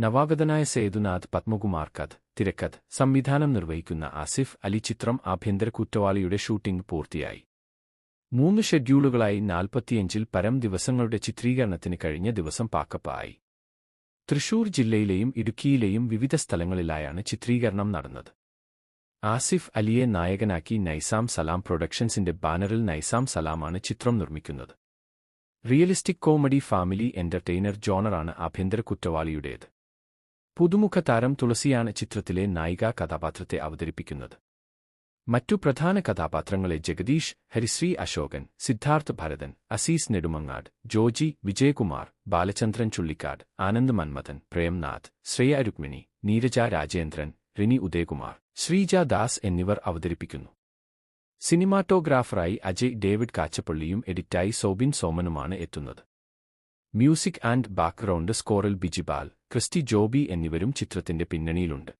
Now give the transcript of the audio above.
നവാഗതനായ സേതുനാഥ് പത്മകുമാർ കഥ, തിരക്കഥ, സംവിധാനം നിർവഹിക്കുന്ന ആസിഫ് അലി ചിത്രം ആഭ്യന്തര കുറ്റവാളിയുടെ ഷൂട്ടിംഗ് പൂർത്തിയായി. 3 ഷെഡ്യൂളുകളായി 45-ൽ പരം ദിവസങ്ങളുടെ ചിത്രീകരണത്തിന് കഴിഞ്ഞ ദിവസം പാക്കപ്പ് ആയി. തൃശൂർ ജില്ലയിലെയും ഇടുക്കിയിലെയും വിവിധ സ്ഥലങ്ങളിലായാണ് ചിത്രീകരണം നടന്നത്. ആസിഫ് അലിയെ നായകനാക്കി നൈസാം സലാം പ്രൊഡക്ഷൻസിന്റെ ബാനറിൽ നൈസാം സലാമാണ് ചിത്രം നിർമ്മിക്കുന്നത്. റിയലിസ്റ്റിക് കോമഡി ഫാമിലി എന്റർടൈനർ ജോണറാണ് ആഭ്യന്തര കുറ്റവാളിയുടേത്. പുതുമുഖ താരം തുളസിയാണ് ചിത്രത്തിലെ നായികാ കഥാപാത്രത്തെ അവതരിപ്പിക്കുന്നത്. മറ്റു പ്രധാന കഥാപാത്രങ്ങളെ ജഗദീഷ്, ഹരിശ്രീ അശോകൻ, സിദ്ധാർത്ഥ് ഭരതൻ, അസീസ് നെടുമങ്ങാട്, ജോജി, വിജയകുമാർ, ബാലചന്ദ്രൻ ചുള്ളിക്കാട്, ആനന്ദ് മന്മഥൻ, പ്രേംനാഥ്, ശ്രേയ രുക്മിണി, നീരജ രാജേന്ദ്രൻ, റിനി ഉദയകുമാർ, ശ്രീജ ദാസ് എന്നിവർ അവതരിപ്പിക്കുന്നു. സിനിമാറ്റോഗ്രാഫറായി അജയ് ഡേവിഡ് കാച്ചപ്പള്ളിയും എഡിറ്റായി സോബിൻ സോമനുമാണ് എത്തുന്നത്. മ്യൂസിക് ആൻഡ് ബാക്ക്ഗ്രൗണ്ട് സ്കോറിൽ ബിജിപാൽ, ക്രിസ്റ്റി ജോബി എന്നിവരും ചിത്രത്തിന്റെ പിന്നണിയിലുണ്ട്.